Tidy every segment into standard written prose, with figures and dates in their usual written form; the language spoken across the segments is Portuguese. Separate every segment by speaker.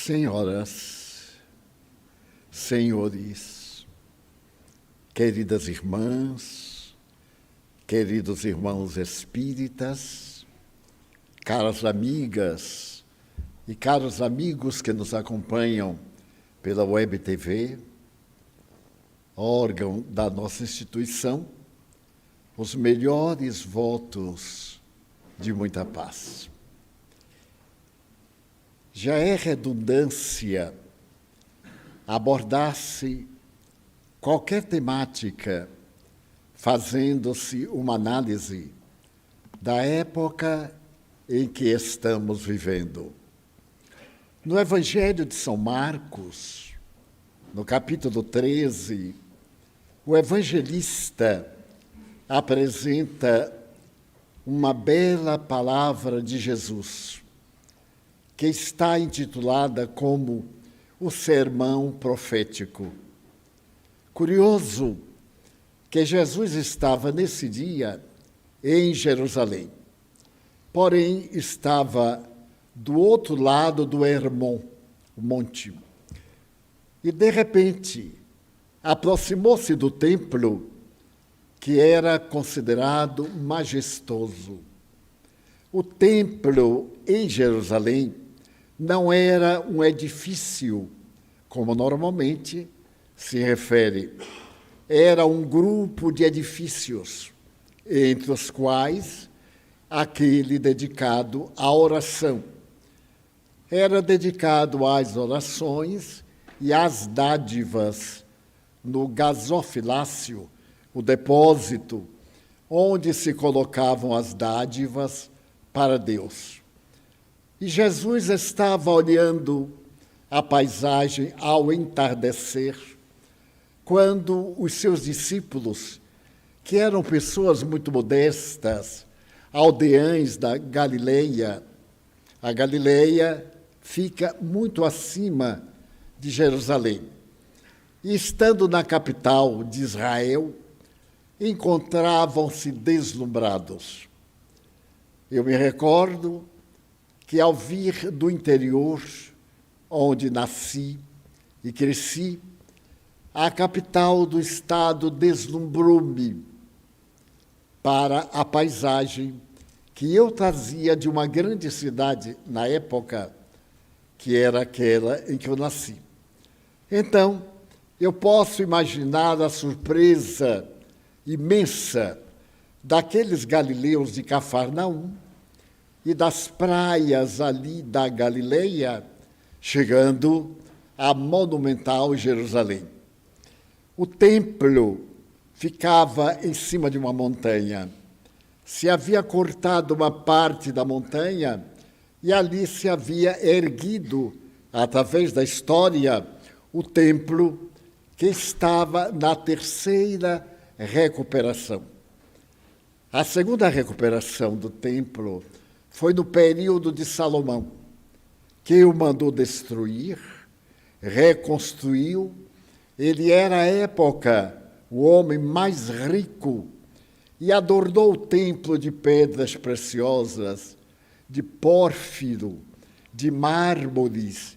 Speaker 1: Senhoras, senhores, queridas irmãs, queridos irmãos espíritas, caras amigas e caros amigos que nos acompanham pela Web TV, órgão da nossa instituição, os melhores votos de muita paz. Já é redundância abordar-se qualquer temática fazendo-se uma análise da época em que estamos vivendo. No Evangelho de São Marcos, no capítulo 13, o evangelista apresenta uma bela palavra de Jesus, que está intitulada como o Sermão Profético. Curioso que Jesus estava nesse dia em Jerusalém, porém estava do outro lado do Hermon, o monte. E, de repente, aproximou-se do templo, que era considerado majestoso. O templo em Jerusalém não era um edifício, como normalmente se refere. Era um grupo de edifícios, entre os quais aquele dedicado à oração. Era dedicado às orações e às dádivas no gasofilácio, o depósito, onde se colocavam as dádivas para Deus. E Jesus estava olhando a paisagem ao entardecer, quando os seus discípulos, que eram pessoas muito modestas, aldeães da Galileia, a Galileia fica muito acima de Jerusalém, e estando na capital de Israel, encontravam-se deslumbrados. Eu me recordo que, ao vir do interior, onde nasci e cresci, a capital do estado deslumbrou-me para a paisagem que eu trazia de uma grande cidade na época, que era aquela em que eu nasci. Então, eu posso imaginar a surpresa imensa daqueles galileus de Cafarnaum e das praias ali da Galileia, chegando à monumental Jerusalém. O templo ficava em cima de uma montanha. Se havia cortado uma parte da montanha e ali se havia erguido, através da história, o templo que estava na terceira recuperação. A segunda recuperação do templo foi no período de Salomão, que o mandou destruir, reconstruiu. Ele era, à época, o homem mais rico e adornou o templo de pedras preciosas, de pórfiro, de mármores,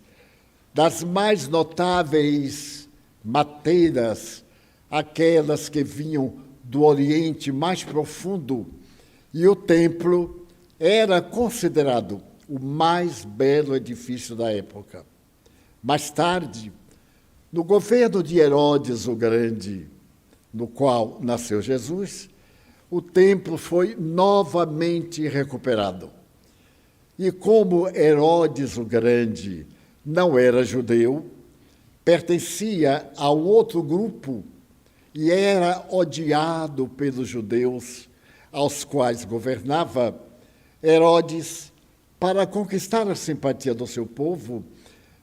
Speaker 1: das mais notáveis mateiras, aquelas que vinham do Oriente mais profundo, e o templo era considerado o mais belo edifício da época. Mais tarde, no governo de Herodes o Grande, no qual nasceu Jesus, o templo foi novamente recuperado. E como Herodes o Grande não era judeu, pertencia a um outro grupo e era odiado pelos judeus aos quais governava, Herodes, para conquistar a simpatia do seu povo,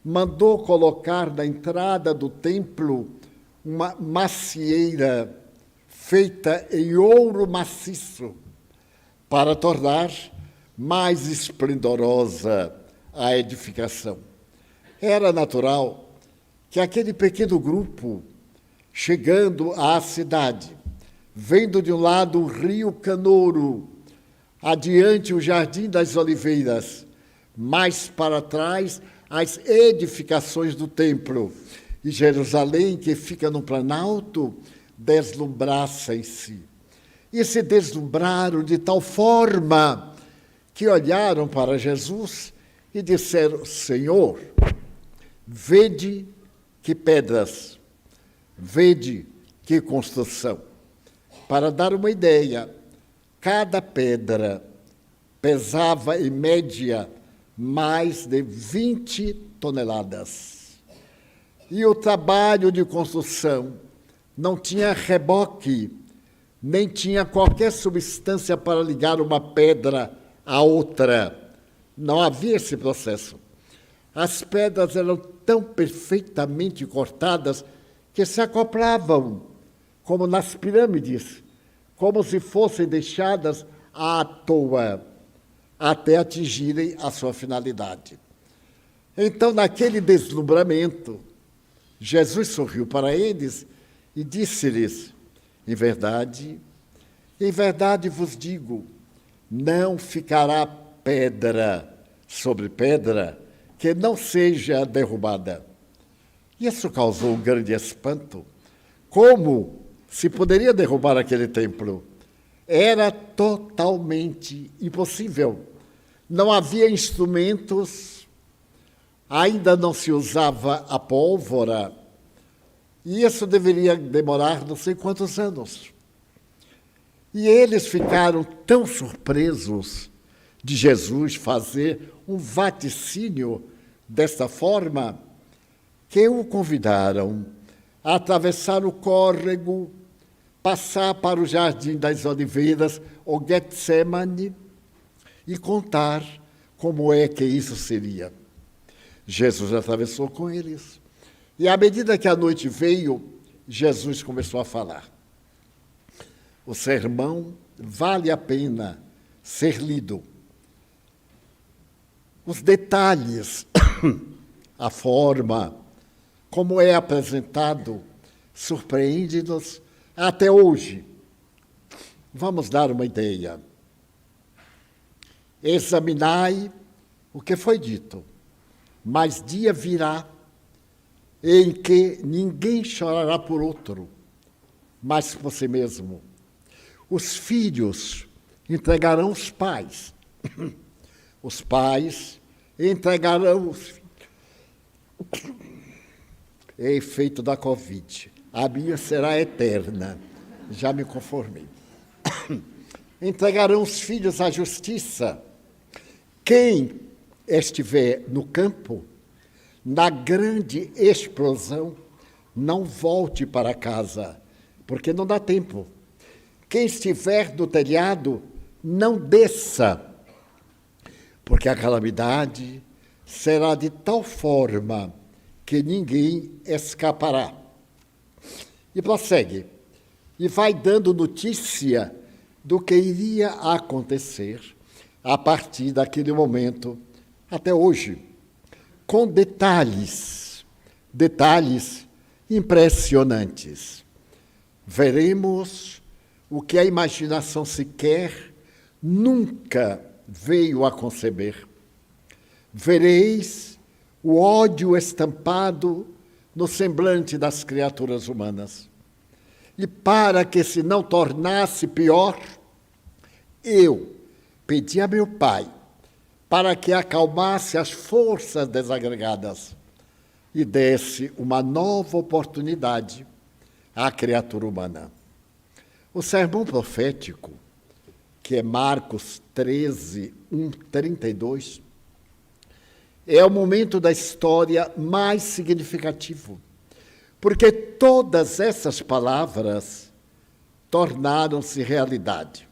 Speaker 1: mandou colocar na entrada do templo uma macieira feita em ouro maciço para tornar mais esplendorosa a edificação. Era natural que aquele pequeno grupo, chegando à cidade, vendo de um lado o rio Canouro, adiante o Jardim das Oliveiras, mais para trás as edificações do templo, e Jerusalém, que fica no planalto, deslumbrasse-se. E se deslumbraram de tal forma que olharam para Jesus e disseram: Senhor, vede que pedras, vede que construção. Para dar uma ideia, cada pedra pesava, em média, mais de 20 toneladas. E o trabalho de construção não tinha reboque, nem tinha qualquer substância para ligar uma pedra à outra. Não havia esse processo. As pedras eram tão perfeitamente cortadas que se acoplavam, como nas pirâmides, como se fossem deixadas à toa, até atingirem a sua finalidade. Então, naquele deslumbramento, Jesus sorriu para eles e disse-lhes: em verdade vos digo, não ficará pedra sobre pedra que não seja derrubada. Isso causou um grande espanto. Como se poderia derrubar aquele templo? Era totalmente impossível. Não havia instrumentos, ainda não se usava a pólvora, e isso deveria demorar não sei quantos anos. E eles ficaram tão surpresos de Jesus fazer um vaticínio desta forma, que o convidaram a atravessar o córrego, passar para o Jardim das Oliveiras, ou Getsemane, e contar como é que isso seria. Jesus atravessou com eles. E à medida que a noite veio, Jesus começou a falar. O sermão vale a pena ser lido. Os detalhes, a forma, como é apresentado, surpreende-nos até hoje. Vamos dar uma ideia. Examinai o que foi dito, mas dia virá em que ninguém chorará por outro, mas por si mesmo. Os filhos entregarão os pais. Os pais entregarão os filhos. É efeito da Covid. A minha será eterna. Já me conformei. Entregarão os filhos à justiça. Quem estiver no campo, na grande explosão, não volte para casa, porque não dá tempo. Quem estiver no telhado, não desça, porque a calamidade será de tal forma que ninguém escapará. E prossegue, e vai dando notícia do que iria acontecer a partir daquele momento até hoje, com detalhes impressionantes. Veremos o que a imaginação sequer nunca veio a conceber. Vereis o ódio estampado no semblante das criaturas humanas. E para que se não tornasse pior, eu pedi a meu Pai para que acalmasse as forças desagregadas e desse uma nova oportunidade à criatura humana. O sermão profético, que é Marcos 13, 32, é o momento da história mais significativo, porque todas essas palavras tornaram-se realidade.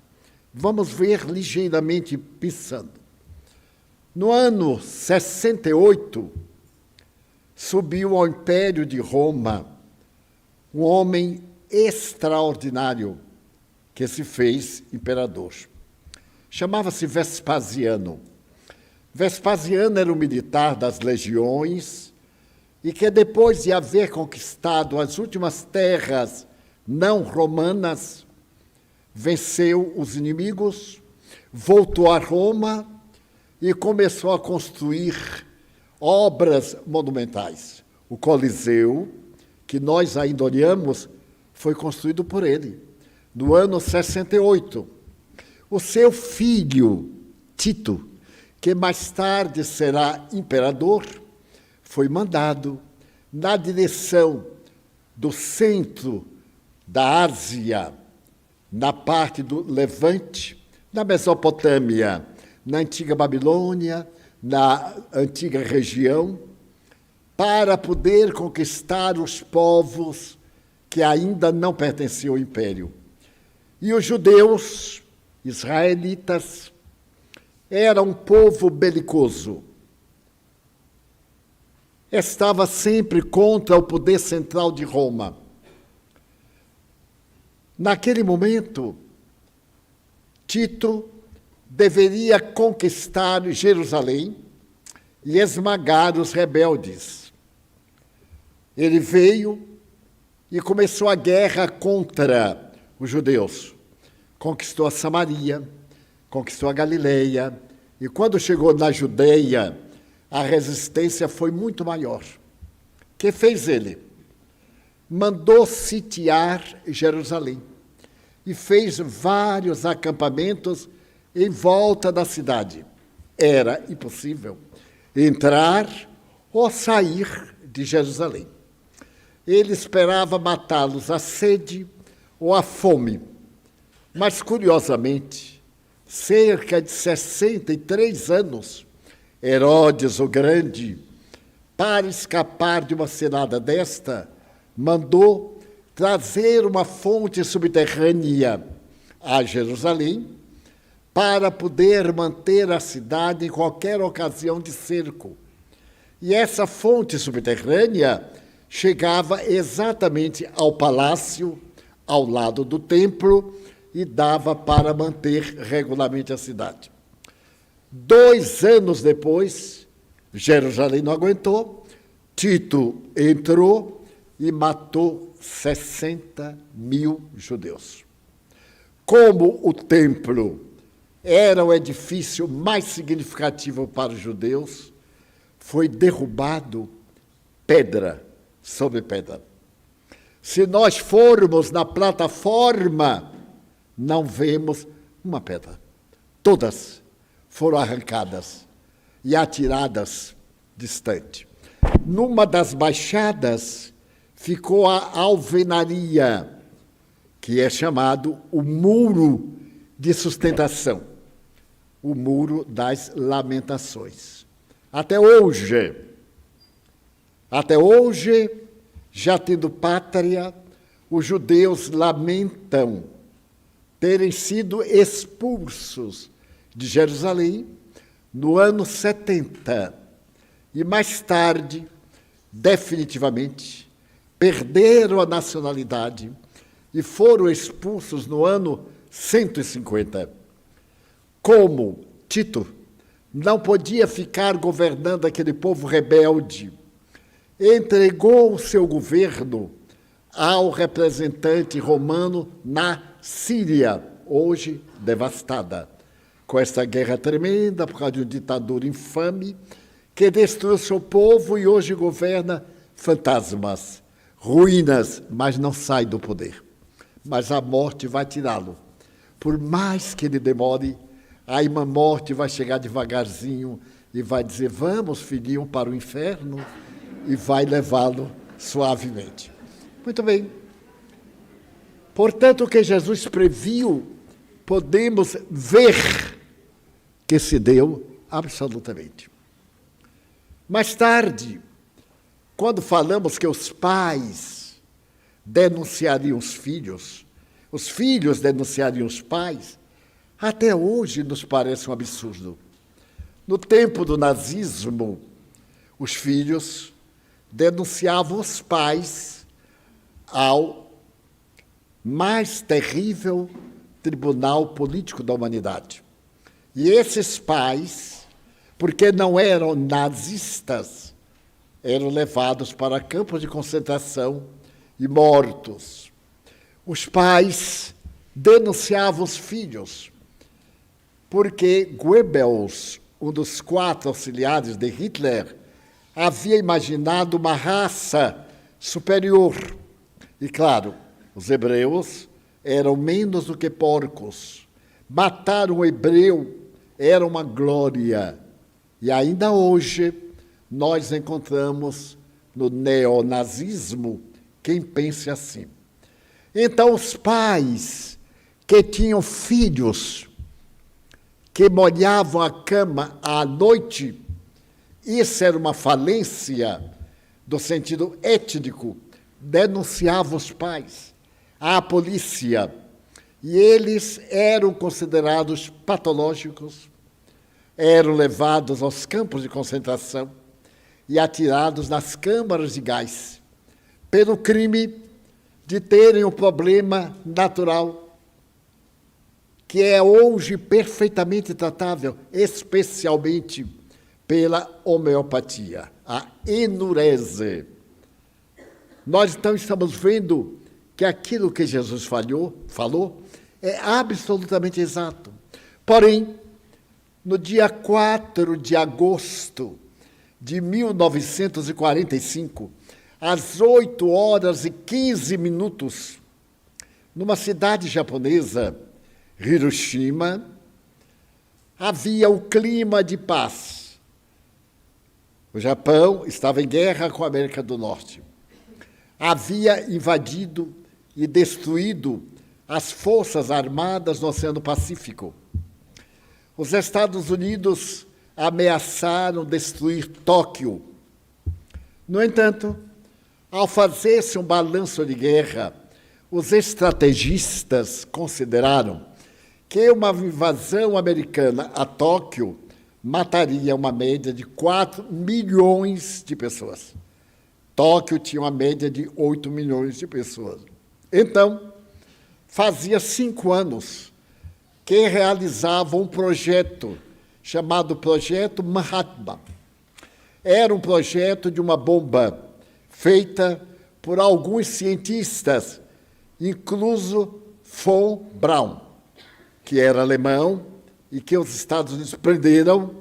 Speaker 1: Vamos ver ligeiramente pisando. No ano 68, subiu ao Império de Roma um homem extraordinário que se fez imperador. Chamava-se Vespasiano. Vespasiano era um militar das legiões e que, depois de haver conquistado as últimas terras não romanas, venceu os inimigos, voltou a Roma e começou a construir obras monumentais. O Coliseu, que nós ainda olhamos, foi construído por ele, no ano 68. O seu filho, Tito, que mais tarde será imperador, foi mandado na direção do centro da Ásia, na parte do Levante, na Mesopotâmia, na antiga Babilônia, na antiga região, para poder conquistar os povos que ainda não pertenciam ao império. E os judeus, israelitas, era um povo belicoso. Estava sempre contra o poder central de Roma. Naquele momento, Tito deveria conquistar Jerusalém e esmagar os rebeldes. Ele veio e começou a guerra contra os judeus. Conquistou a Samaria, conquistou a Galileia, e quando chegou na Judeia, a resistência foi muito maior. O que fez ele? Mandou sitiar Jerusalém e fez vários acampamentos em volta da cidade. Era impossível entrar ou sair de Jerusalém. Ele esperava matá-los à sede ou à fome. Mas, curiosamente, cerca de 63 anos, Herodes o Grande, para escapar de uma cilada desta, mandou trazer uma fonte subterrânea a Jerusalém para poder manter a cidade em qualquer ocasião de cerco. E essa fonte subterrânea chegava exatamente ao palácio, ao lado do templo, e dava para manter regularmente a cidade. 2 anos depois, Jerusalém não aguentou, Tito entrou e matou 60.000 judeus. Como o templo era o edifício mais significativo para os judeus, foi derrubado pedra sobre pedra. Se nós formos na plataforma, não vemos uma pedra. Todas foram arrancadas e atiradas distante. Numa das baixadas ficou a alvenaria, que é chamado o muro de sustentação, o muro das lamentações. Até hoje, já tendo pátria, os judeus lamentam terem sido expulsos de Jerusalém no ano 70 e mais tarde, definitivamente, perderam a nacionalidade e foram expulsos no ano 150. Como Tito não podia ficar governando aquele povo rebelde, entregou o seu governo ao representante romano na Síria, hoje devastada, com essa guerra tremenda por causa de um ditador infame que destruiu seu povo e hoje governa fantasmas, ruínas, mas não sai do poder. Mas a morte vai tirá-lo. Por mais que ele demore, a irmã morte vai chegar devagarzinho e vai dizer, vamos, filhinho, para o inferno, e vai levá-lo suavemente. Muito bem. Portanto, o que Jesus previu, podemos ver que se deu absolutamente. Mais tarde, quando falamos que os pais denunciariam os filhos denunciariam os pais, até hoje nos parece um absurdo. No tempo do nazismo, os filhos denunciavam os pais ao mais terrível tribunal político da humanidade. E esses pais, porque não eram nazistas, eram levados para campos de concentração e mortos. Os pais denunciavam os filhos, porque Goebbels, um dos 4 auxiliares de Hitler, havia imaginado uma raça superior. E, claro, os hebreus eram menos do que porcos. Matar um hebreu era uma glória. E ainda hoje nós encontramos no neonazismo quem pense assim. Então, os pais que tinham filhos que molhavam a cama à noite, isso era uma falência do sentido étnico, denunciavam os pais à polícia, e eles eram considerados patológicos, eram levados aos campos de concentração e atirados nas câmaras de gás, pelo crime de terem um problema natural, que é hoje perfeitamente tratável, especialmente pela homeopatia, a enurese. Nós, então, estamos vendo que aquilo que Jesus falou é absolutamente exato. Porém, no dia 4 de agosto de 1945, às 8h15, numa cidade japonesa, Hiroshima, havia um clima de paz. O Japão estava em guerra com a América do Norte. Havia invadido e destruído as forças armadas no Oceano Pacífico. Os Estados Unidos ameaçaram destruir Tóquio. No entanto, ao fazer-se um balanço de guerra, os estrategistas consideraram que uma invasão americana a Tóquio mataria uma média de 4 milhões de pessoas. Tóquio tinha uma média de 8 milhões de pessoas. Então, fazia 5 anos que realizavam um projeto chamado Projeto Manhattan. Era um projeto de uma bomba feita por alguns cientistas, incluso von Braun, que era alemão e que os Estados Unidos prenderam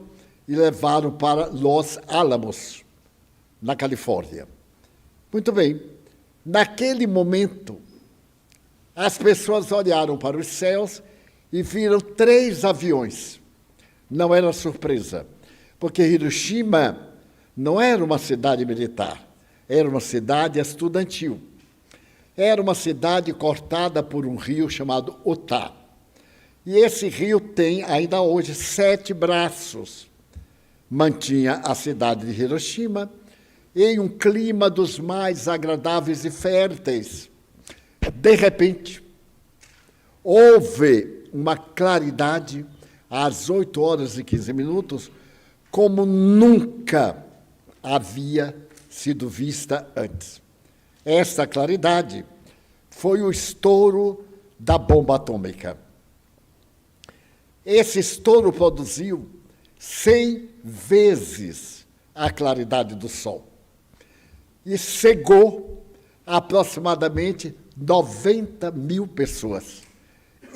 Speaker 1: e levaram para Los Alamos, na Califórnia. Muito bem, naquele momento, as pessoas olharam para os céus e viram 3 aviões. Não era surpresa, porque Hiroshima não era uma cidade militar, era uma cidade estudantil. Era uma cidade cortada por um rio chamado Ota. E esse rio tem, ainda hoje, 7 braços. Mantinha a cidade de Hiroshima em um clima dos mais agradáveis e férteis. De repente, houve uma claridade às 8h15, como nunca havia sido vista antes. Esta claridade foi o estouro da bomba atômica. Esse estouro produziu 100 vezes a claridade do Sol e cegou aproximadamente 90 mil pessoas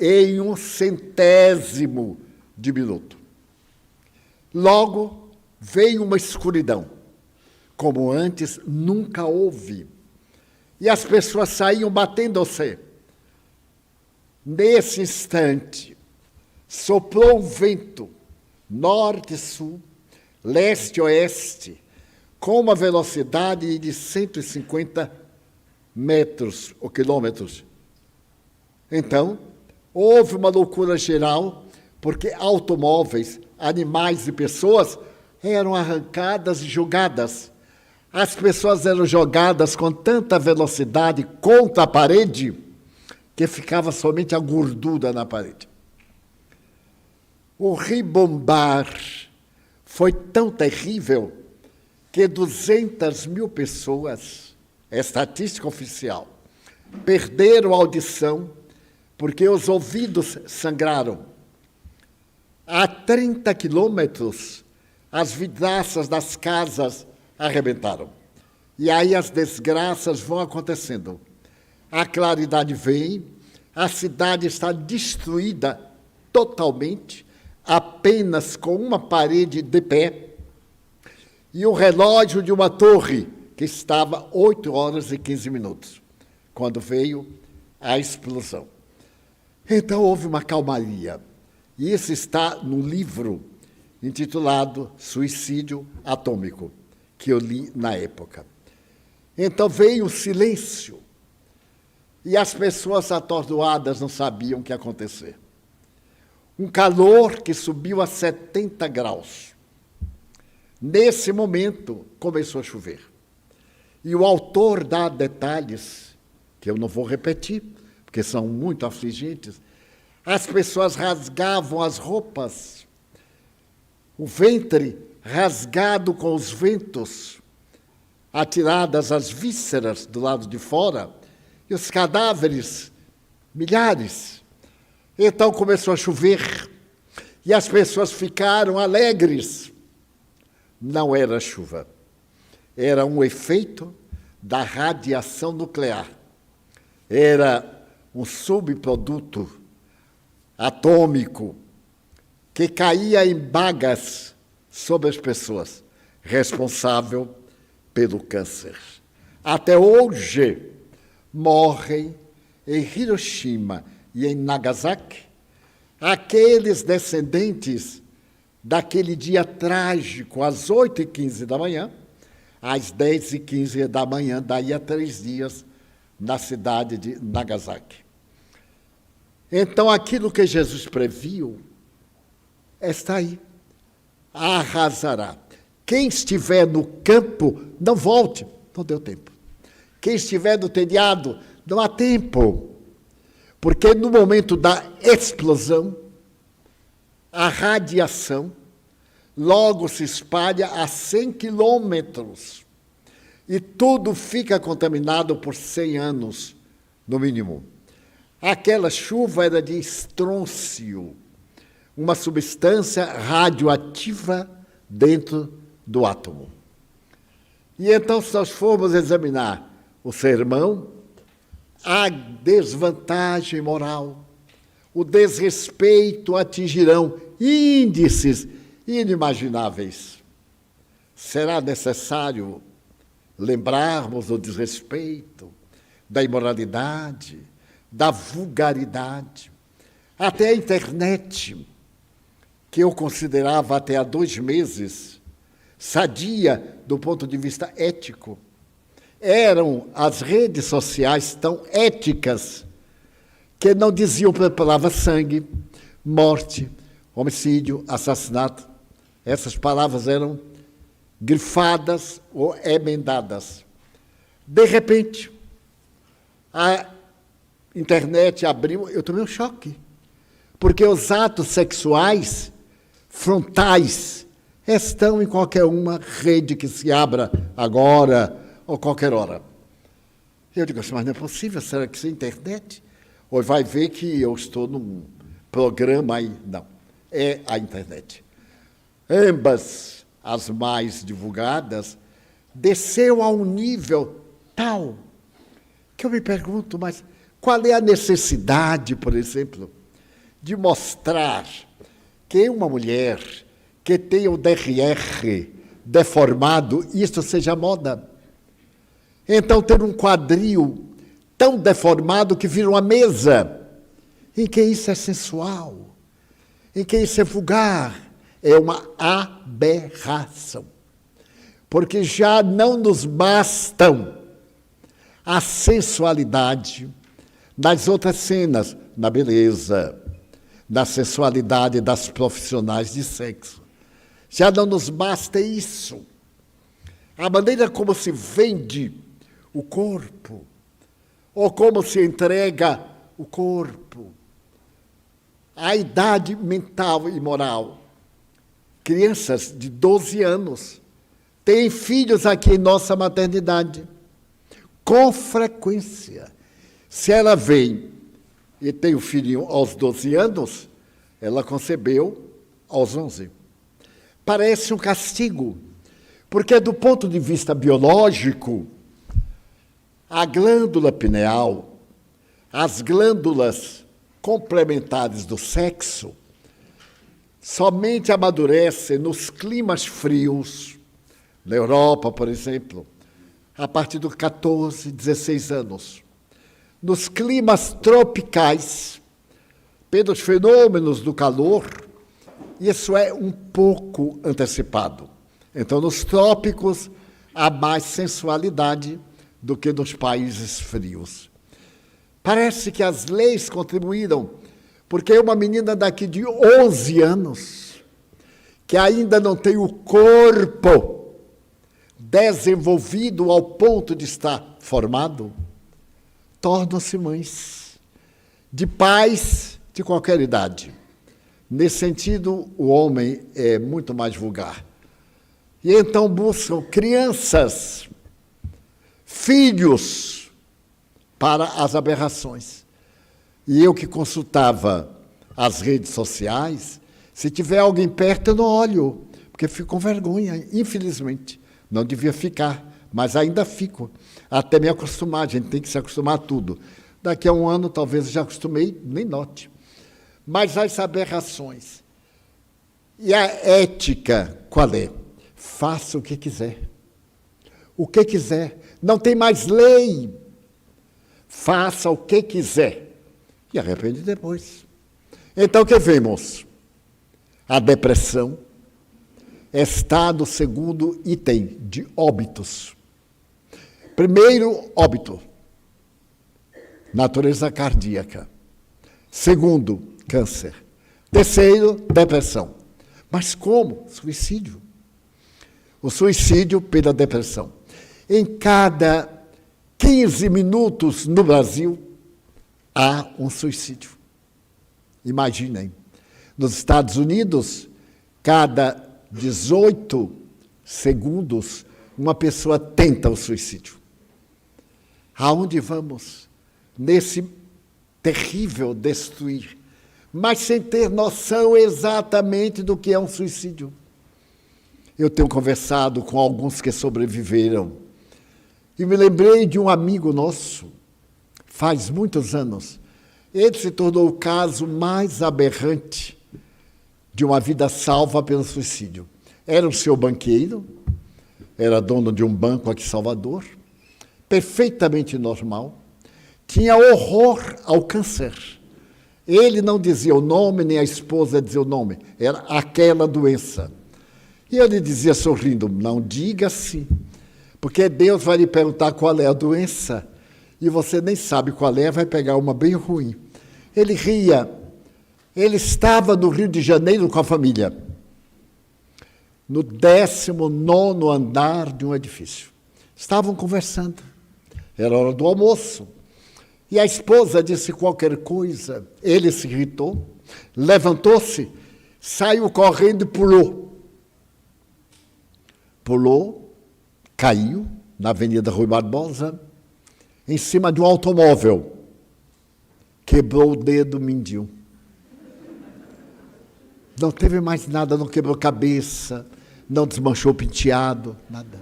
Speaker 1: em 1/100º de minuto. Logo, veio uma escuridão, como antes nunca houve, e as pessoas saíam batendo-se. Nesse instante, soprou um vento, norte-sul, leste-oeste, com uma velocidade de 150 metros ou quilômetros. Então, houve uma loucura geral, porque automóveis, animais e pessoas eram arrancadas e jogadas. As pessoas eram jogadas com tanta velocidade contra a parede que ficava somente a gordura na parede. O ribombar foi tão terrível que 200 mil pessoas, é estatística oficial, perderam a audição porque os ouvidos sangraram. A 30 quilômetros, as vidraças das casas arrebentaram. E aí as desgraças vão acontecendo. A claridade vem, a cidade está destruída totalmente, apenas com uma parede de pé, e o relógio de uma torre que estava 8 horas e 15 minutos, quando veio a explosão. Então houve uma calmaria. E isso está no livro intitulado Suicídio Atômico, que eu li na época. Então veio o silêncio. E as pessoas atordoadas não sabiam o que ia acontecer. Um calor que subiu a 70 graus. Nesse momento, começou a chover. E o autor dá detalhes, que eu não vou repetir, porque são muito afligentes. As pessoas rasgavam as roupas, o ventre rasgado com os ventos, atiradas as vísceras do lado de fora, e os cadáveres, milhares. Então começou a chover, e as pessoas ficaram alegres. Não era chuva, era um efeito da radiação nuclear. Era um subproduto atômico que caía em bagas sobre as pessoas, responsável pelo câncer. Até hoje, morrem em Hiroshima e em Nagasaki aqueles descendentes daquele dia trágico, às 8h15 da manhã, às 10h15 da manhã, daí a 3 dias, na cidade de Nagasaki. Então, aquilo que Jesus previu está aí. Arrasará. Quem estiver no campo, não volte, não deu tempo. Quem estiver no telhado, não há tempo. Porque no momento da explosão, a radiação logo se espalha a 100 quilômetros. E tudo fica contaminado por 100 anos, no mínimo. Aquela chuva era de estrôncio, uma substância radioativa dentro do átomo. E então, se nós formos examinar o sermão, a desvantagem moral, o desrespeito atingirão índices inimagináveis. Será necessário lembrarmos do desrespeito, da imoralidade, da vulgaridade. Até a internet, que eu considerava até há 2 meses sadia do ponto de vista ético, eram as redes sociais tão éticas que não diziam pela palavra sangue, morte, homicídio, assassinato. Essas palavras eram grifadas ou emendadas. De repente, a internet abriu, eu tomei um choque, porque os atos sexuais frontais estão em qualquer uma rede que se abra agora ou qualquer hora. Eu digo assim, mas não é possível, será que isso é internet? Ou vai ver que eu estou num programa aí? Não, é a internet. Ambas as mais divulgadas, desceu a um nível tal que eu me pergunto, mas qual é a necessidade, por exemplo, de mostrar que uma mulher que tem o DRR deformado, isso seja moda? Então, ter um quadril tão deformado que vira uma mesa, em que isso é sensual, em que isso é vulgar, é uma aberração. Porque já não nos bastam a sensualidade nas outras cenas, na beleza, na sensualidade das profissionais de sexo. Já não nos basta isso. A maneira como se vende o corpo, ou como se entrega o corpo, a idade mental e moral. Crianças de 12 anos têm filhos aqui em nossa maternidade, com frequência. Se ela vem e tem o filhinho aos 12 anos, ela concebeu aos 11. Parece um castigo, porque do ponto de vista biológico, a glândula pineal, as glândulas complementares do sexo, somente amadurecem nos climas frios, Na Europa, por exemplo, a partir dos 14, 16 anos. Nos climas tropicais, pelos fenômenos do calor, isso é um pouco antecipado. Então, nos trópicos, há mais sensualidade do que nos países frios. Parece que as leis contribuíram, porque uma menina daqui de 11 anos, que ainda não tem o corpo desenvolvido ao ponto de estar formado, tornam-se mães de pais de qualquer idade. Nesse sentido, o homem é muito mais vulgar. E então buscam crianças, filhos, para as aberrações. E eu que consultava as redes sociais, se tiver alguém perto, eu não olho, porque fico com vergonha, infelizmente. Não devia ficar, mas ainda fico, até me acostumar. A gente tem que se acostumar a tudo. Daqui a um ano, talvez eu já acostumei, nem note. Mas as aberrações. E a ética, qual é? Faça o que quiser. O que quiser. Não tem mais lei. Faça o que quiser. E arrepende depois. Então, o que vemos? A depressão está no segundo item de óbitos. Primeiro, óbito. Natureza cardíaca. Segundo, câncer. Terceiro, depressão. Mas como? Suicídio. O suicídio pela depressão. Em cada 15 minutos no Brasil, há um suicídio. Imaginem. Nos Estados Unidos, cada 18 segundos, uma pessoa tenta o suicídio. Aonde vamos? Nesse terrível destruir, mas sem ter noção exatamente do que é um suicídio. Eu tenho conversado com alguns que sobreviveram e me lembrei de um amigo nosso, faz muitos anos. Ele se tornou o caso mais aberrante de uma vida salva pelo suicídio. Era o seu banqueiro, era dono de um banco aqui em Salvador, perfeitamente normal, tinha horror ao câncer. Ele não dizia o nome, nem a esposa dizia o nome, era aquela doença. E ele dizia sorrindo, não diga assim, porque Deus vai lhe perguntar qual é a doença, e você nem sabe qual é, vai pegar uma bem ruim. Ele ria. Ele estava no Rio de Janeiro com a família, no 19º andar de um edifício. Estavam conversando. Era hora do almoço. E a esposa disse qualquer coisa. Ele se irritou, levantou-se, saiu correndo e pulou. Pulou, caiu na Avenida Rui Barbosa, em cima de um automóvel. Quebrou o dedo mindinho. Não teve mais nada, não quebrou cabeça, não desmanchou o penteado, nada.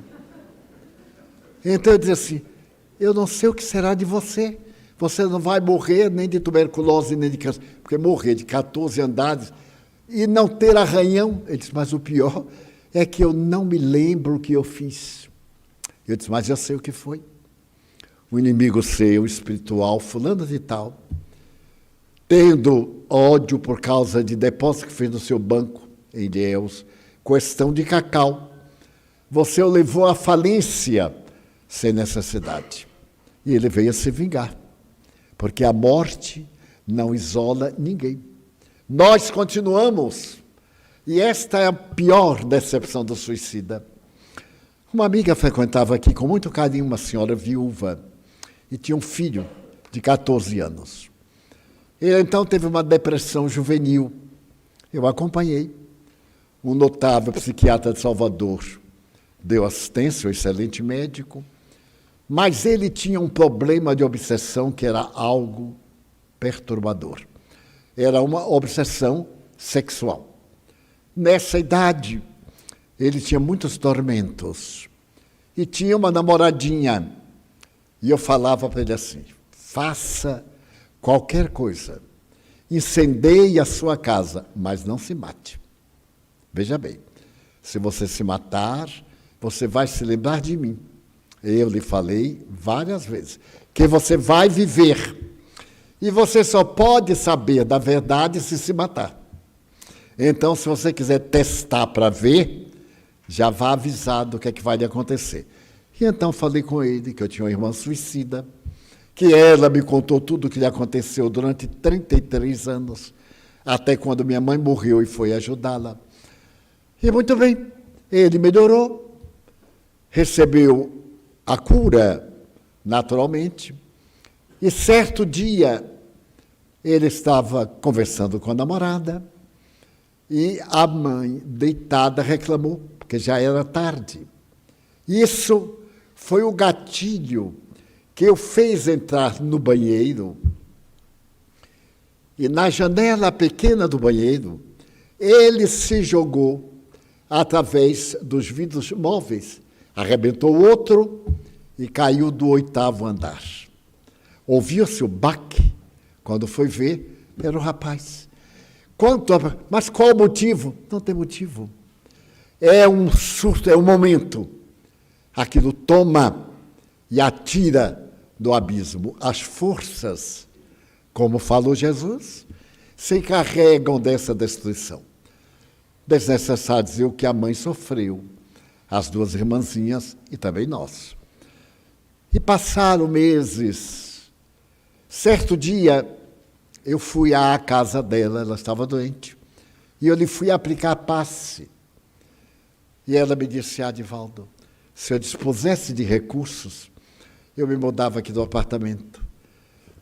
Speaker 1: Então eu disse assim, eu não sei o que será de você. Você não vai morrer nem de tuberculose, nem de câncer. Porque morrer de 14 andares e não ter arranhão. Ele disse, mas o pior é que eu não me lembro o que eu fiz. Eu disse, mas eu sei o que foi. O inimigo seu, espiritual, fulano de tal, tendo ódio por causa de depósito que fez no seu banco, em Ilhéus, questão de cacau. Você o levou à falência sem necessidade. E ele veio a se vingar, porque a morte não isola ninguém. Nós continuamos, e esta é a pior decepção do suicida. Uma amiga frequentava aqui com muito carinho uma senhora viúva, e tinha um filho de 14 anos. Ele, então, teve uma depressão juvenil. Eu acompanhei. Um notável psiquiatra de Salvador deu assistência, um excelente médico, mas ele tinha um problema de obsessão que era algo perturbador. Era uma obsessão sexual. Nessa idade, ele tinha muitos tormentos e tinha uma namoradinha. E eu falava para ele assim, faça qualquer coisa, incendeie a sua casa, mas não se mate. Veja bem, se você se matar, você vai se lembrar de mim. Eu lhe falei várias vezes que você vai viver. E você só pode saber da verdade se matar. Então, se você quiser testar para ver, já vá avisado do que é que vai lhe acontecer. E então falei com ele que eu tinha uma irmã suicida, que ela me contou tudo o que lhe aconteceu durante 33 anos, até quando minha mãe morreu e foi ajudá-la. E muito bem, ele melhorou, recebeu a cura naturalmente, e certo dia ele estava conversando com a namorada e a mãe, deitada, reclamou, porque já era tarde. Isso foi o gatilho que o fez entrar no banheiro, e na janela pequena do banheiro, ele se jogou através dos vidros móveis, arrebentou outro e caiu do 8º andar. Ouviu-se o baque, quando foi ver, era o rapaz. Mas qual o motivo? Não tem motivo. É um surto, é um momento. Aquilo toma e atira do abismo. As forças, como falou Jesus, se encarregam dessa destruição. Desnecessário dizer o que a mãe sofreu, as 2 irmãzinhas e também nós. E passaram meses. Certo dia, eu fui à casa dela, ela estava doente, e eu lhe fui aplicar passe. E ela me disse: Adivaldo, se eu dispusesse de recursos, eu me mudava aqui do apartamento,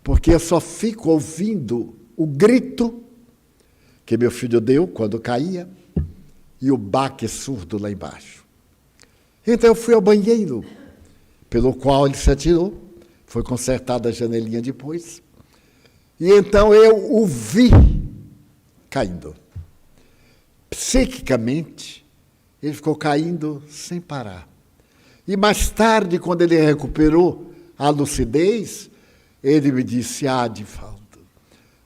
Speaker 1: porque eu só fico ouvindo o grito que meu filho deu quando caía e o baque surdo lá embaixo. Então eu fui ao banheiro, pelo qual ele se atirou, foi consertada a janelinha depois, e então eu o vi caindo. Psiquicamente, ele ficou caindo sem parar. E mais tarde, quando ele recuperou a lucidez, ele me disse: Adivaldo,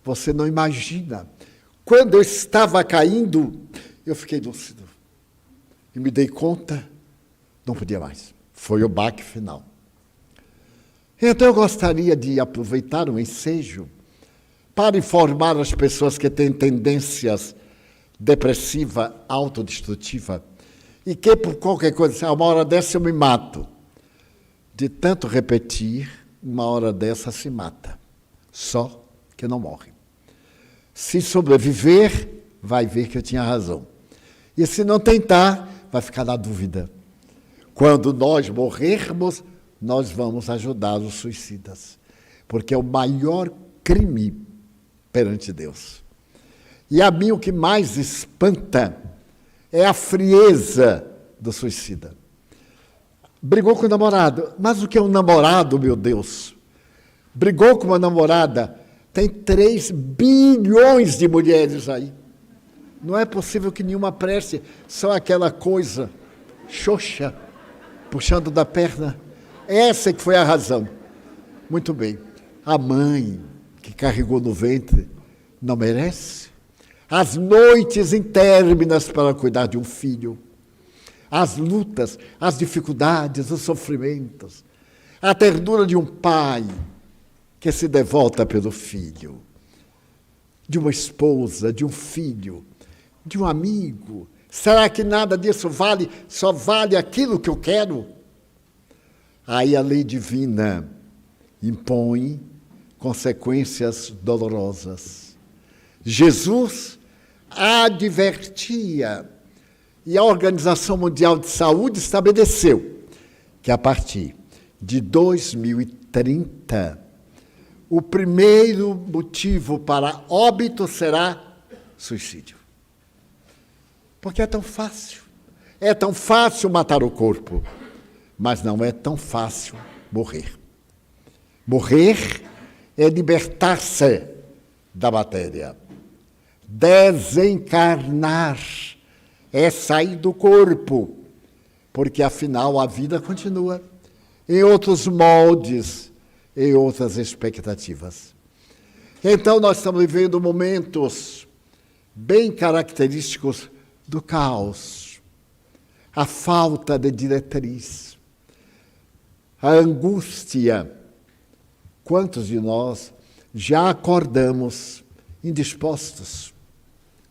Speaker 1: você não imagina, quando eu estava caindo, eu fiquei lúcido. E me dei conta, não podia mais. Foi o baque final. Então eu gostaria de aproveitar o ensejo para informar as pessoas que têm tendências depressiva, autodestrutiva, e que por qualquer coisa, a uma hora dessa eu me mato. De tanto repetir, uma hora dessa se mata. Só que não morre. Se sobreviver, vai ver que eu tinha razão. E se não tentar, vai ficar na dúvida. Quando nós morrermos, nós vamos ajudar os suicidas. Porque é o maior crime perante Deus. E a mim o que mais espanta é a frieza do suicida. Brigou com o namorado. Mas o que é um namorado, meu Deus? Brigou com uma namorada. Tem 3 bilhões de mulheres aí. Não é possível que nenhuma preste. Só aquela coisa xoxa, puxando da perna. Essa que foi a razão. Muito bem. A mãe que carregou no ventre não merece? As noites interminas para cuidar de um filho, as lutas, as dificuldades, os sofrimentos, a ternura de um pai que se devota pelo filho, de uma esposa, de um filho, de um amigo. Será que nada disso vale? Só vale aquilo que eu quero? Aí a lei divina impõe consequências dolorosas. Jesus advertia, e a Organização Mundial de Saúde estabeleceu que a partir de 2030, o primeiro motivo para óbito será suicídio. Porque é tão fácil. É tão fácil matar o corpo, mas não é tão fácil morrer. Morrer é libertar-se da matéria. Desencarnar é sair do corpo, porque afinal a vida continua em outros moldes, em outras expectativas. Então nós estamos vivendo momentos bem característicos do caos. a falta de diretriz, a angústia. Quantos de nós já acordamos indispostos?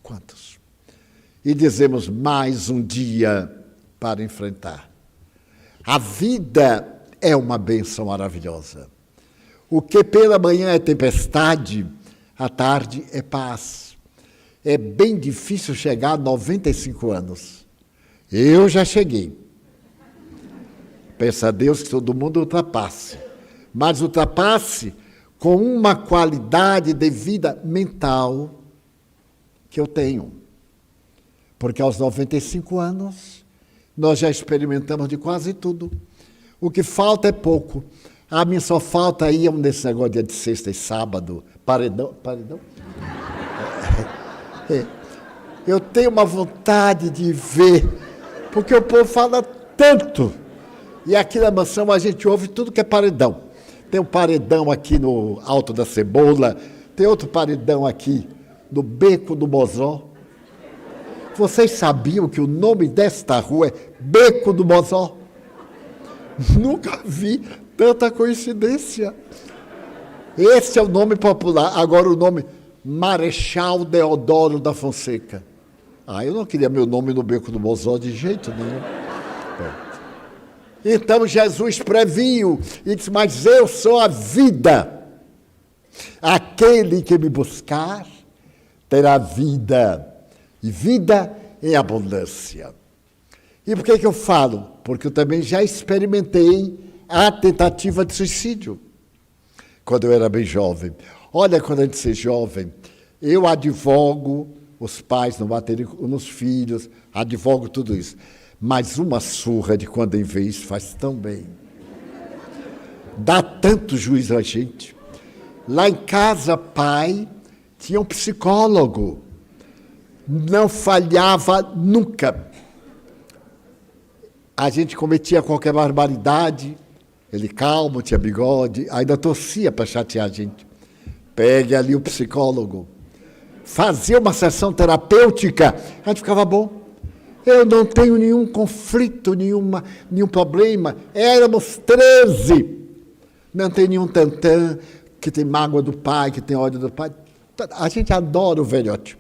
Speaker 1: Quantos? E dizemos mais um dia para enfrentar. A vida é uma bênção maravilhosa. O que pela manhã é tempestade, à tarde é paz. É bem difícil chegar a 95 anos. Eu já cheguei. Peça a Deus que todo mundo ultrapasse. Mas ultrapasse com uma qualidade de vida mental que eu tenho. Porque aos 95 anos, nós já experimentamos de quase tudo. O que falta é pouco. A mim só falta aí nesse negócio dia de sexta e sábado, paredão. Eu tenho uma vontade de ver, porque o povo fala tanto. E aqui na mansão a gente ouve tudo que é paredão. Tem um paredão aqui no Alto da Cebola, tem outro paredão aqui no Beco do Mozó. Vocês sabiam que o nome desta rua é Beco do Mozó? Nunca vi tanta coincidência. Esse é o nome popular. Agora o nome Marechal Deodoro da Fonseca. Eu não queria meu nome no Beco do Mozó de jeito nenhum. Então Jesus previu e disse, mas eu sou a vida. Aquele que me buscar terá vida, e vida em abundância. E por que eu falo? Porque eu também já experimentei a tentativa de suicídio, quando eu era bem jovem. Olha, quando a gente é jovem, eu advogo os pais não baterem nos filhos, advogo tudo isso. Mas uma surra de quando em vez faz tão bem. Dá tanto juízo a gente. Lá em casa, pai tinha um psicólogo. Não falhava nunca. A gente cometia qualquer barbaridade. Ele calmo, tinha bigode, ainda torcia para chatear a gente. Pegue ali o psicólogo. Fazia uma sessão terapêutica, a gente ficava bom. Eu não tenho nenhum conflito, nenhum problema. Éramos 13. Não tem nenhum tantã que tem mágoa do pai, que tem ódio do pai. A gente adora o velhote.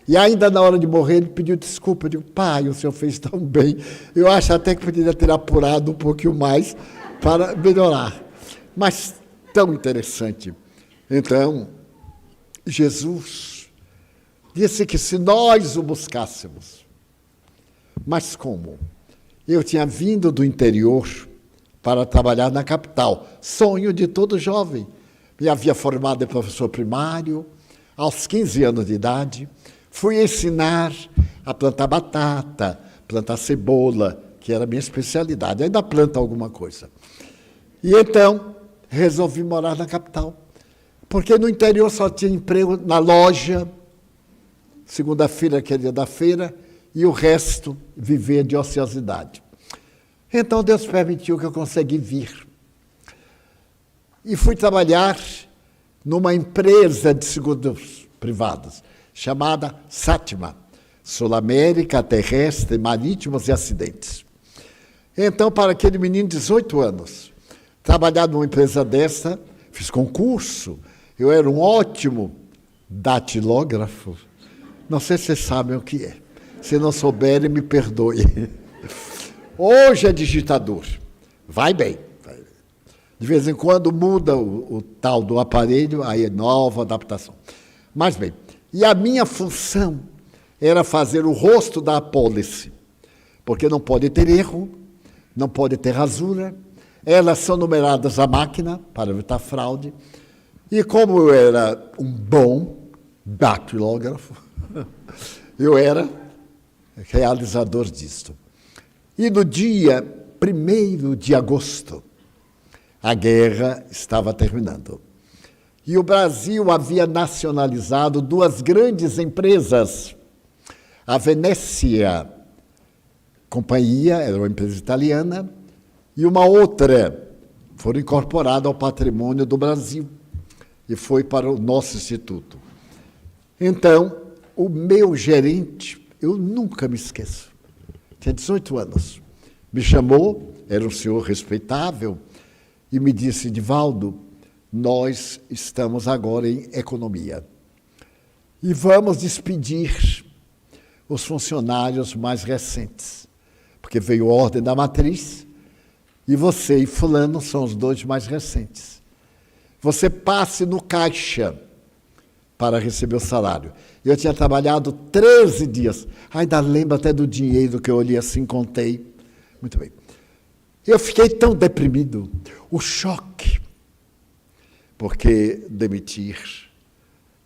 Speaker 1: E ainda na hora de morrer, ele pediu desculpa. Eu digo, pai, o senhor fez tão bem. Eu acho até que poderia ter apurado um pouquinho mais para melhorar. Mas tão interessante. Então, Jesus disse que se nós o buscássemos, mas como? Eu tinha vindo do interior para trabalhar na capital, sonho de todo jovem. Me havia formado em professor primário, aos 15 anos de idade, fui ensinar a plantar batata, plantar cebola, que era a minha especialidade, ainda planta alguma coisa. E então, resolvi morar na capital, porque no interior só tinha emprego na loja, segunda-feira, que é dia da feira, e o resto viver de ociosidade. Então Deus permitiu que eu consegui vir. E fui trabalhar numa empresa de seguros privados, chamada Sátima, Sul-América, Terrestre, Marítimos e Acidentes. Então, para aquele menino de 18 anos, trabalhar numa empresa dessa, fiz concurso, eu era um ótimo datilógrafo. Não sei se vocês sabem o que é. Se não souberem, me perdoe. Hoje é digitador. Vai bem. De vez em quando muda o tal do aparelho, aí é nova adaptação. Mas bem, e a minha função era fazer o rosto da apólice, porque não pode ter erro, não pode ter rasura, elas são numeradas à máquina para evitar fraude, e como eu era um bom datilógrafo, eu era realizador disto. E no dia 1º de agosto, a guerra estava terminando. E o Brasil havia nacionalizado 2 grandes empresas. A Venécia Companhia, era uma empresa italiana, e uma outra foram incorporadas ao patrimônio do Brasil e foi para o nosso instituto. Então, o meu gerente, eu nunca me esqueço, tinha 18 anos. Me chamou, era um senhor respeitável, e me disse, Divaldo, nós estamos agora em economia. E vamos despedir os funcionários mais recentes, porque veio a ordem da matriz, e você e fulano são os dois mais recentes. Você passe no caixa para receber o salário. Eu tinha trabalhado 13 dias. Ainda lembro até do dinheiro que eu olhei assim, contei. Muito bem. Eu fiquei tão deprimido. O choque. Porque demitir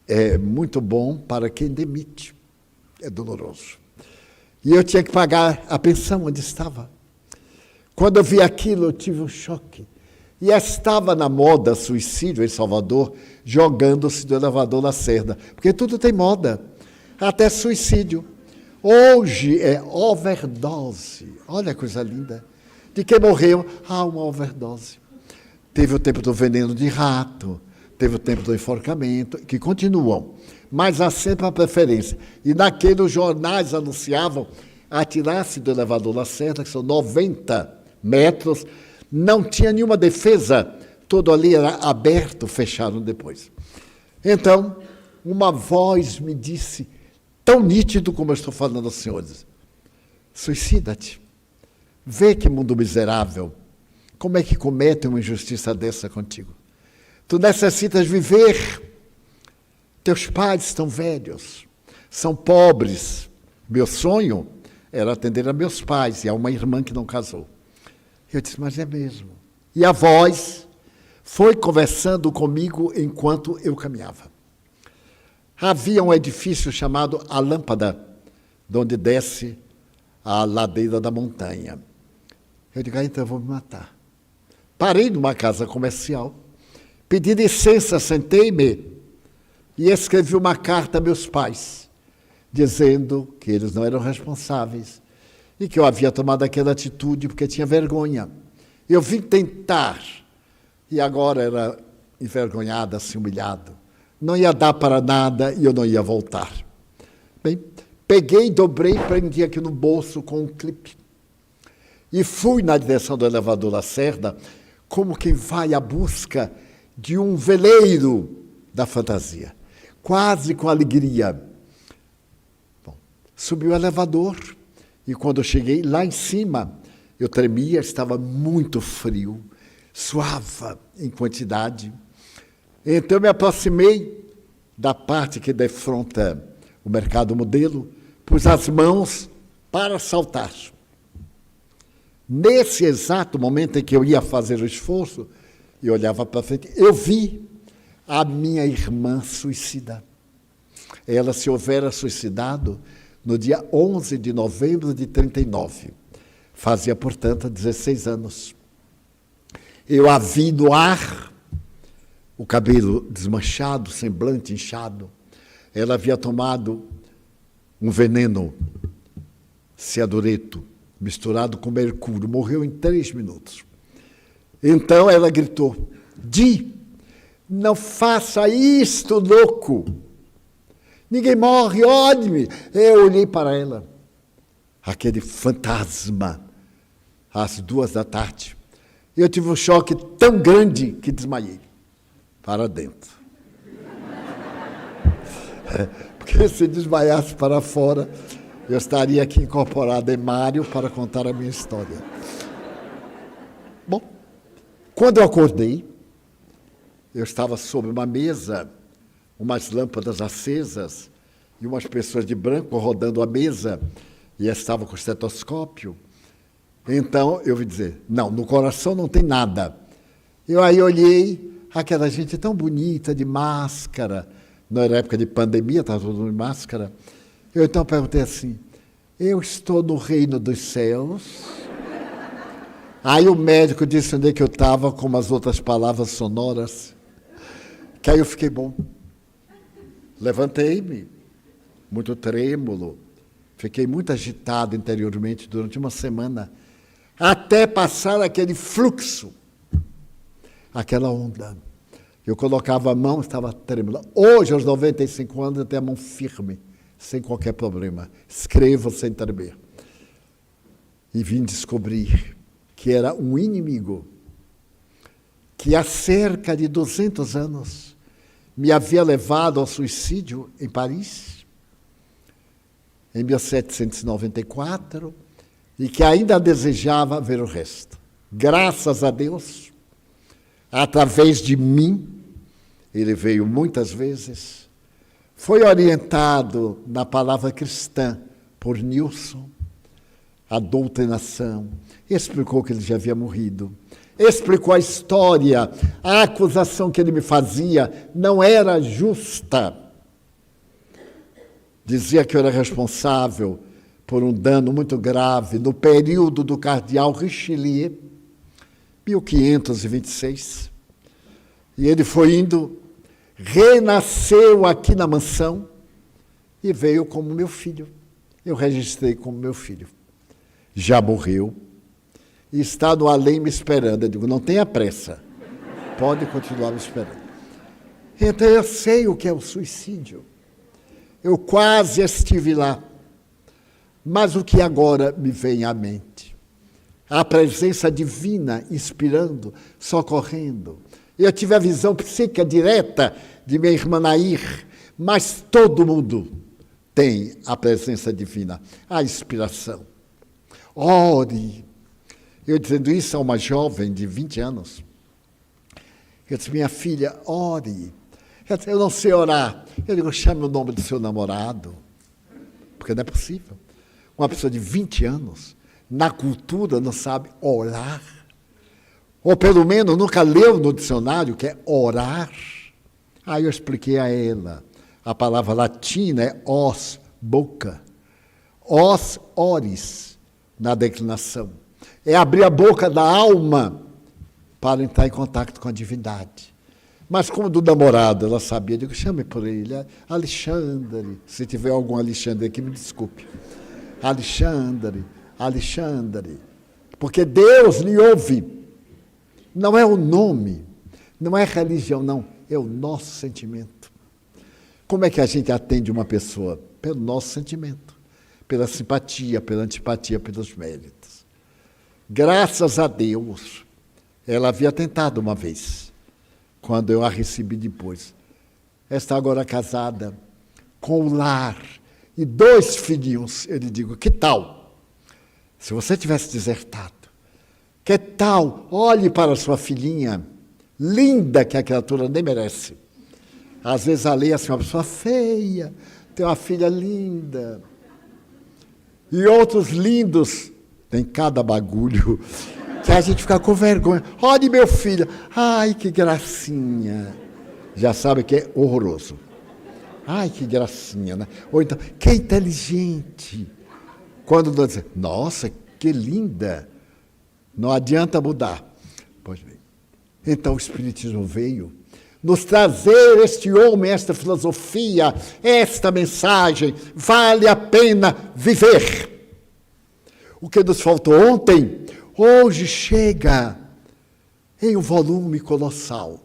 Speaker 1: é muito bom para quem demite. É doloroso. E eu tinha que pagar a pensão onde estava. Quando eu vi aquilo, eu tive um choque. E estava na moda suicídio em Salvador, jogando-se do elevador Lacerda. Porque tudo tem moda, até suicídio. Hoje é overdose. Olha que coisa linda. De quem morreu? Uma overdose. Teve o tempo do veneno de rato, teve o tempo do enforcamento, que continuam. Mas há sempre uma preferência. E naquele os jornais anunciavam atirar-se do elevador Lacerda, que são 90 metros, não tinha nenhuma defesa, todo ali era aberto, fecharam depois. Então, uma voz me disse, tão nítido como eu estou falando aos senhores, suicida-te, vê que mundo miserável, como é que comete uma injustiça dessa contigo? Tu necessitas viver, teus pais estão velhos, são pobres, meu sonho era atender a meus pais e a uma irmã que não casou. Eu disse, mas é mesmo. E a voz foi conversando comigo enquanto eu caminhava. Havia um edifício chamado A Lâmpada, de onde desce a ladeira da montanha. Eu digo, então eu vou me matar. Parei numa casa comercial, pedi licença, sentei-me e escrevi uma carta a meus pais, dizendo que eles não eram responsáveis, e que eu havia tomado aquela atitude porque tinha vergonha. Eu vim tentar, e agora era envergonhado, assim, humilhado. Não ia dar para nada e eu não ia voltar. Bem, peguei, dobrei, prendi aqui no bolso com um clipe. E fui na direção do elevador Lacerda, como quem vai à busca de um veleiro da fantasia. Quase com alegria. Bom, subi o elevador. E quando eu cheguei lá em cima, eu tremia, estava muito frio, suava em quantidade. Então eu me aproximei da parte que defronta o mercado modelo, pus as mãos para saltar. Nesse exato momento em que eu ia fazer o esforço, e olhava para frente, eu vi a minha irmã suicida. Ela se houvera suicidado no dia 11 de novembro de 1939. Fazia, portanto, 16 anos. Eu a vi no ar, o cabelo desmanchado, semblante inchado. Ela havia tomado um veneno cianureto, misturado com mercúrio. Morreu em 3 minutos. Então ela gritou, Di, não faça isto, louco! Ninguém morre, olhe-me. Eu olhei para ela, aquele fantasma, às 2h. Eu tive um choque tão grande que desmaiei para dentro. Porque se desmaiasse para fora, eu estaria aqui incorporado em Mário para contar a minha história. Bom, quando eu acordei, eu estava sobre uma mesa, umas lâmpadas acesas e umas pessoas de branco rodando a mesa e estavam com o estetoscópio. Então, eu ouvi dizer, não, no coração não tem nada. Eu aí olhei, aquela gente tão bonita, de máscara, não era época de pandemia, estava todo mundo de máscara. Eu então perguntei assim, eu estou no reino dos céus? Aí o médico disse onde é que eu estava, com umas outras palavras sonoras, que aí eu fiquei bom. Levantei-me, muito trêmulo, fiquei muito agitado interiormente durante uma semana, até passar aquele fluxo, aquela onda. Eu colocava a mão, estava trêmula. Hoje, aos 95 anos, eu tenho a mão firme, sem qualquer problema. Escrevo sem tremer. e vim descobrir que era um inimigo que há cerca de 200 anos me havia levado ao suicídio em Paris, em 1794, e que ainda desejava ver o resto. Graças a Deus, através de mim, ele veio muitas vezes, foi orientado na palavra cristã por Nilson, a doutrinação, explicou que ele já havia morrido, explicou a história, a acusação que ele me fazia não era justa. Dizia que eu era responsável por um dano muito grave no período do cardeal Richelieu, 1526. E ele foi indo, renasceu aqui na mansão e veio como meu filho. Eu registrei como meu filho. Já morreu e está no além me esperando. Eu digo, não tenha pressa, pode continuar me esperando. Então eu sei o que é o suicídio. Eu quase estive lá. Mas o que agora me vem à mente? A presença divina inspirando, socorrendo. Eu tive a visão psíquica direta de minha irmã Nair, mas todo mundo tem a presença divina, a inspiração. Ore. Eu dizendo isso a uma jovem de 20 anos. Eu disse, minha filha, ore. Ela disse, eu não sei orar. Eu digo, chame o nome do seu namorado. Porque não é possível. Uma pessoa de 20 anos, na cultura, não sabe orar. Ou pelo menos nunca leu no dicionário que é orar. Aí eu expliquei a ela. A palavra latina é os, boca. Os, oris, na declinação. É abrir a boca da alma para entrar em contato com a divindade. Mas como do namorado ela sabia, eu digo, chame por ele, Alexandre. Se tiver algum Alexandre aqui, me desculpe. Alexandre, Alexandre. Porque Deus lhe ouve. Não é o nome, não é a religião, não. É o nosso sentimento. Como é que a gente atende uma pessoa? Pelo nosso sentimento. Pela simpatia, pela antipatia, pelos méritos. Graças a Deus, ela havia tentado uma vez, quando eu a recebi depois. Está agora casada, com o lar e 2 filhinhos. Eu lhe digo, que tal? Se você tivesse desertado, que tal? Olhe para a sua filhinha, linda, que a criatura nem merece. Às vezes a lei é assim, uma pessoa feia, tem uma filha linda. E outros lindos, tem cada bagulho, que a gente fica com vergonha. Olha meu filho, ai que gracinha. Já sabe que é horroroso. Ai que gracinha, né? Ou então, que inteligente. Quando nós dizemos, nossa, que linda. Não adianta mudar. Pois bem. Então o Espiritismo veio nos trazer este homem, esta filosofia, esta mensagem. Vale a pena viver. O que nos faltou ontem, hoje chega em um volume colossal.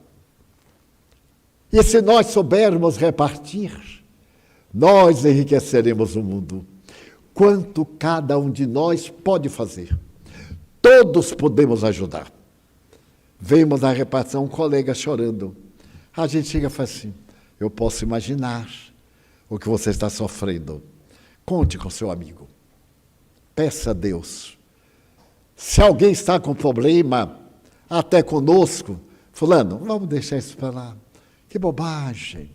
Speaker 1: E se nós soubermos repartir, nós enriqueceremos o mundo. Quanto cada um de nós pode fazer. Todos podemos ajudar. Vemos na repartição um colega chorando. A gente chega e fala assim, eu posso imaginar o que você está sofrendo. Conte com seu amigo. Peça a Deus. Se alguém está com problema, até conosco, fulano, vamos deixar isso para lá. Que bobagem.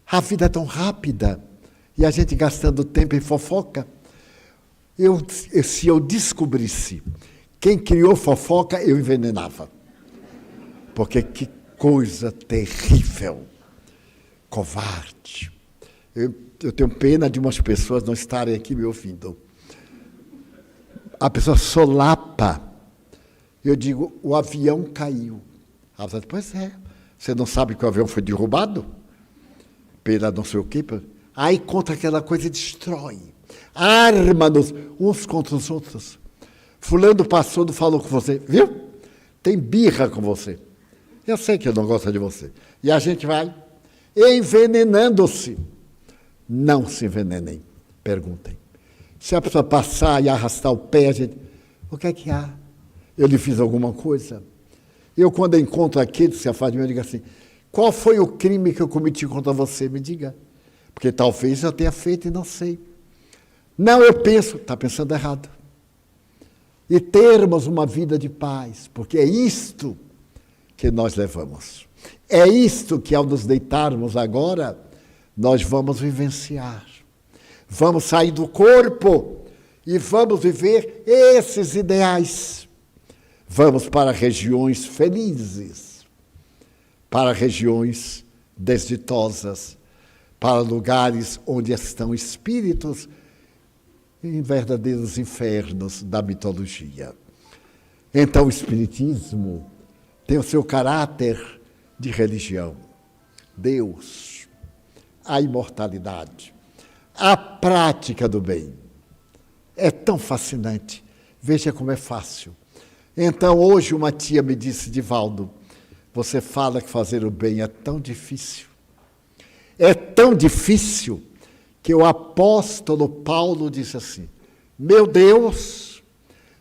Speaker 1: A vida é tão rápida e a gente gastando tempo em fofoca. Se eu descobrisse quem criou fofoca, eu envenenava. Porque que coisa terrível. Covarde. Eu tenho pena de umas pessoas não estarem aqui me ouvindo. A pessoa solapa. Eu digo, o avião caiu. Ela fala, pois é. Você não sabe que o avião foi derrubado? Pela não sei o quê. Aí contra aquela coisa e destrói. Arma-nos uns contra os outros. Fulano passou, não falou com você. Viu? Tem birra com você. Eu sei que eu não gosto de você. E a gente vai envenenando-se. Não se envenenem. Perguntem. Se a pessoa passar e arrastar o pé, a gente... O que é que há? Eu lhe fiz alguma coisa? Eu, quando encontro aquele que se afasta de mim, eu digo assim, qual foi o crime que eu cometi contra você? Me diga. Porque talvez eu tenha feito e não sei. Não, eu penso, está pensando errado. E termos uma vida de paz, porque é isto que nós levamos. É isto que, ao nos deitarmos agora, nós vamos vivenciar. Vamos sair do corpo e vamos viver esses ideais. Vamos para regiões felizes, para regiões desditosas, para lugares onde estão espíritos em verdadeiros infernos da mitologia. Então, o Espiritismo tem o seu caráter de religião. Deus, a imortalidade, a prática do bem. É tão fascinante. Veja como é fácil. Então, hoje uma tia me disse, Divaldo, você fala que fazer o bem é tão difícil. É tão difícil que o apóstolo Paulo disse assim, meu Deus,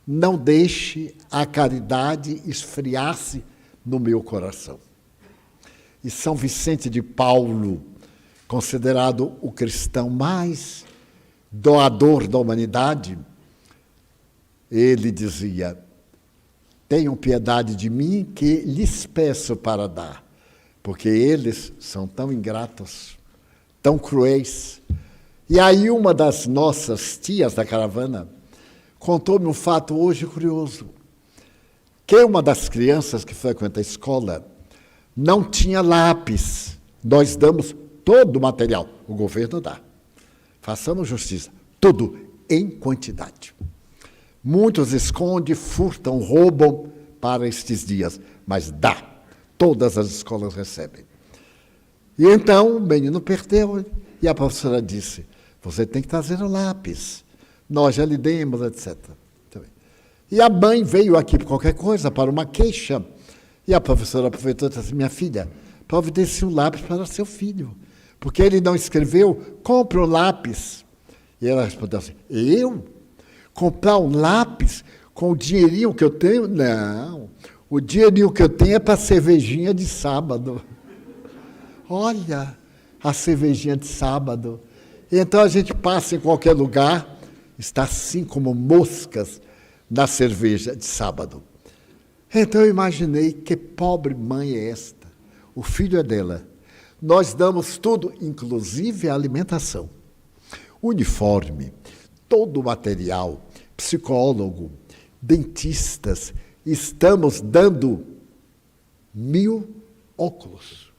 Speaker 1: não deixe a caridade esfriar-se no meu coração. E São Vicente de Paulo, considerado o cristão mais doador da humanidade, ele dizia, tenham piedade de mim que lhes peço para dar, porque eles são tão ingratos, tão cruéis. E aí uma das nossas tias da caravana contou-me um fato hoje curioso, que uma das crianças que frequenta a escola não tinha lápis. Nós damos todo o material, o governo dá. Façamos justiça, tudo em quantidade. Muitos escondem, furtam, roubam para estes dias, mas dá. Todas as escolas recebem. E então o menino perdeu e a professora disse, você tem que trazer o lápis. Nós já lhe demos, etc. E a mãe veio aqui por qualquer coisa, para uma queixa. E a professora aproveitou e disse assim, minha filha, providencie um lápis para seu filho. Porque ele não escreveu, compre um lápis. E ela respondeu assim, eu? Comprar um lápis com o dinheirinho que eu tenho? Não, o dinheirinho que eu tenho é para cervejinha de sábado. Olha, a cervejinha de sábado. Então a gente passa em qualquer lugar, está assim como moscas na cerveja de sábado. Então eu imaginei que pobre mãe é esta. O filho é dela. Nós damos tudo, inclusive a alimentação. Uniforme, todo o material, psicólogo, dentistas, estamos dando 1000 óculos.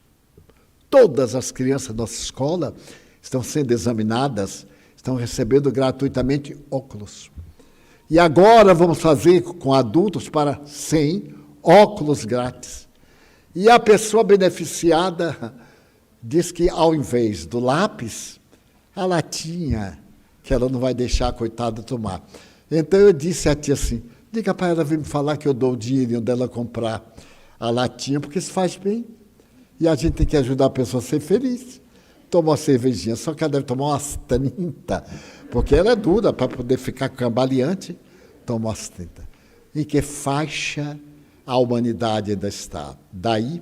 Speaker 1: Todas as crianças da nossa escola estão sendo examinadas, estão recebendo gratuitamente óculos. E agora vamos fazer com adultos para 100 óculos grátis. E a pessoa beneficiada diz que, ao invés do lápis, a latinha, que ela não vai deixar a coitada tomar. Então eu disse à tia assim, diga para ela vir me falar que eu dou o dinheirinho dela comprar a latinha, porque isso faz bem. E a gente tem que ajudar a pessoa a ser feliz. Toma uma cervejinha, só que ela deve tomar umas 30, porque ela é dura para poder ficar cambaleante, toma umas 30. Em que faixa a humanidade ainda está? Daí,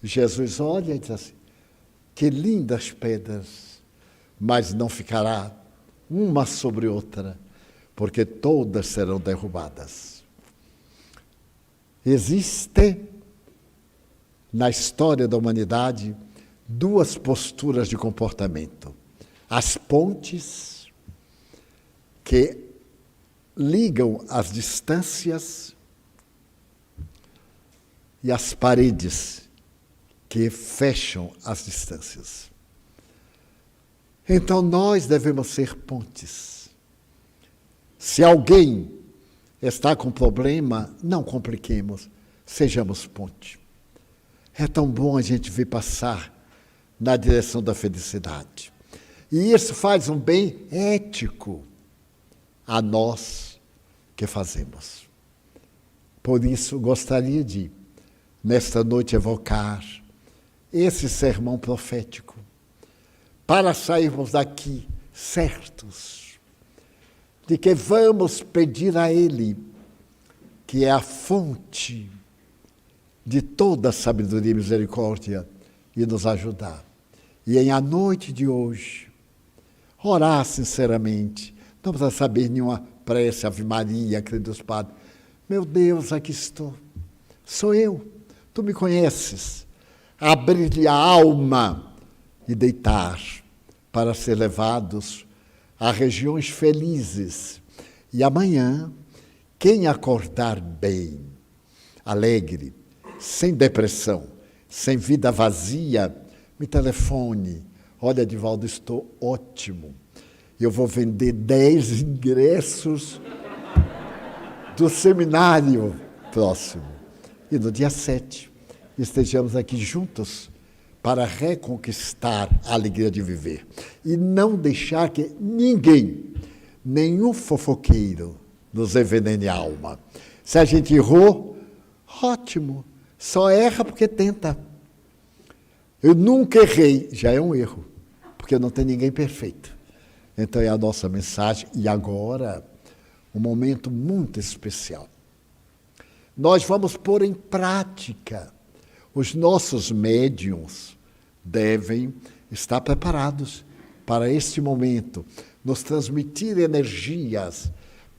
Speaker 1: Jesus olha e diz assim, que lindas pedras, mas não ficará uma sobre outra, porque todas serão derrubadas. Existe, na história da humanidade, duas posturas de comportamento. As pontes, que ligam as distâncias, e as paredes, que fecham as distâncias. Então, nós devemos ser pontes. Se alguém está com problema, não compliquemos, sejamos ponte. É tão bom a gente ver passar na direção da felicidade. E isso faz um bem ético a nós que fazemos. Por isso, gostaria de, nesta noite, evocar esse sermão profético, para sairmos daqui certos de que vamos pedir a Ele que é a fonte de toda a sabedoria e misericórdia, e nos ajudar. E em a noite de hoje, orar sinceramente, não precisa saber nenhuma prece, Ave Maria, queridos padres. Meu Deus, aqui estou. Sou eu. Tu me conheces. Abrir-lhe a alma e deitar para ser levados a regiões felizes. E amanhã, quem acordar bem, alegre, sem depressão, sem vida vazia, me telefone. Olha, Divaldo, estou ótimo. Eu vou vender 10 ingressos do seminário próximo. E no dia 7, estejamos aqui juntos para reconquistar a alegria de viver. E não deixar que ninguém, nenhum fofoqueiro, nos envenene a alma. Se a gente errou, ótimo. Só erra porque tenta. Eu nunca errei, já é um erro, porque não tem ninguém perfeito. Então é a nossa mensagem. E agora, um momento muito especial. Nós vamos pôr em prática. Os nossos médiuns devem estar preparados para este momento, nos transmitir energias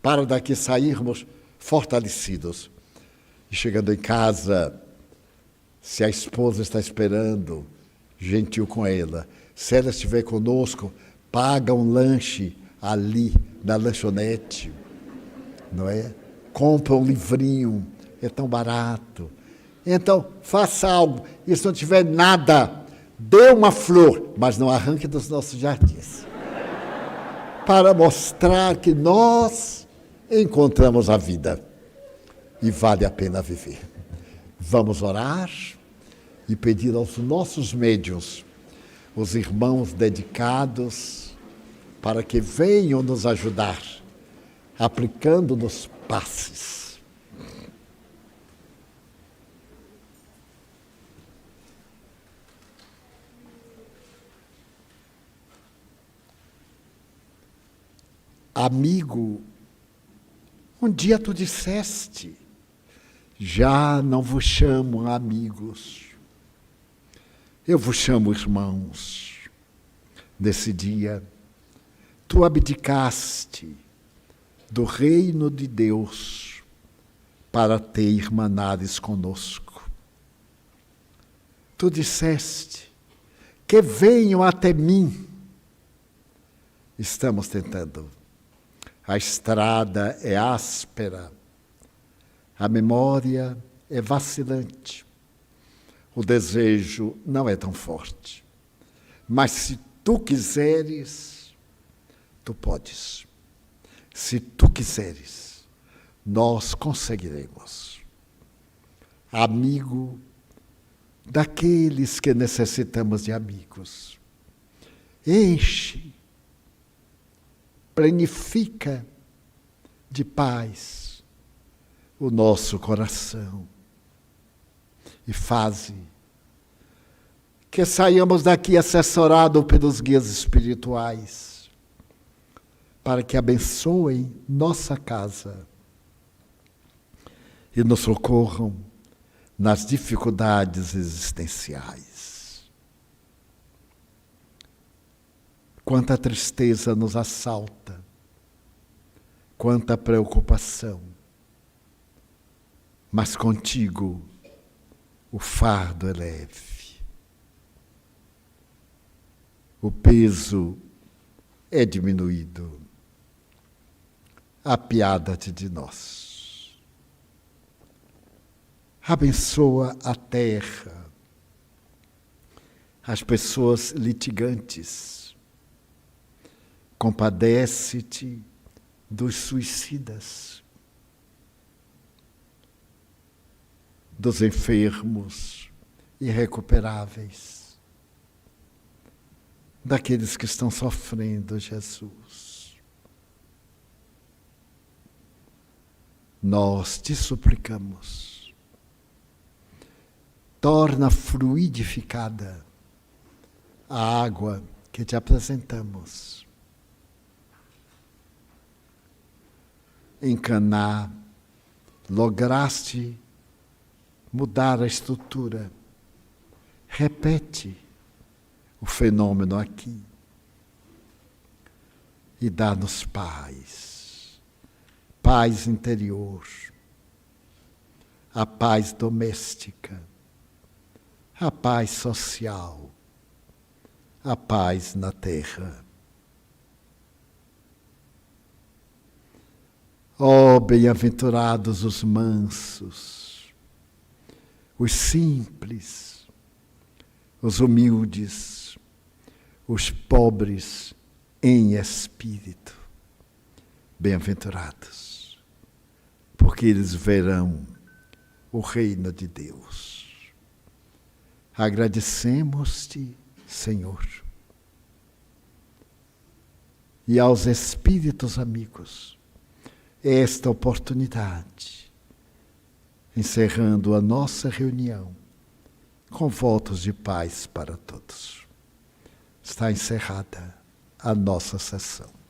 Speaker 1: para daqui sairmos fortalecidos. E chegando em casa, se a esposa está esperando, gentil com ela. Se ela estiver conosco, paga um lanche ali na lanchonete, não é? Compra um livrinho, é tão barato. Então, faça algo. E se não tiver nada, dê uma flor, mas não arranque dos nossos jardins. Para mostrar que nós encontramos a vida e vale a pena viver. Vamos orar e pedir aos nossos médiuns, os irmãos dedicados, para que venham nos ajudar, aplicando-nos passes. Amigo, um dia tu disseste, já não vos chamo amigos, eu vos chamo irmãos. Nesse dia, tu abdicaste do reino de Deus para te irmanares conosco. Tu disseste que venham até mim. Estamos tentando. A estrada é áspera, a memória é vacilante, o desejo não é tão forte. Mas se tu quiseres, tu podes. Se tu quiseres, nós conseguiremos. Amigo daqueles que necessitamos de amigos. Enche, planifica de paz o nosso coração e faze que saiamos daqui assessorados pelos guias espirituais para que abençoem nossa casa e nos socorram nas dificuldades existenciais. Quanta tristeza nos assalta, quanta preocupação, mas contigo o fardo é leve, o peso é diminuído. Apiada-te de nós. Abençoa a terra, as pessoas litigantes. Compadece-te dos suicidas, dos enfermos irrecuperáveis, daqueles que estão sofrendo, Jesus. Nós te suplicamos, torna fluidificada a água que te apresentamos. Em Caná, lograste mudar a estrutura. Repete o fenômeno aqui e dá-nos paz, paz interior, a paz doméstica, a paz social, a paz na terra. Oh, bem-aventurados os mansos, os simples, os humildes, os pobres em espírito. Bem-aventurados, porque eles verão o reino de Deus. Agradecemos-te, Senhor, e aos espíritos amigos, esta oportunidade, encerrando a nossa reunião com votos de paz para todos. Está encerrada a nossa sessão.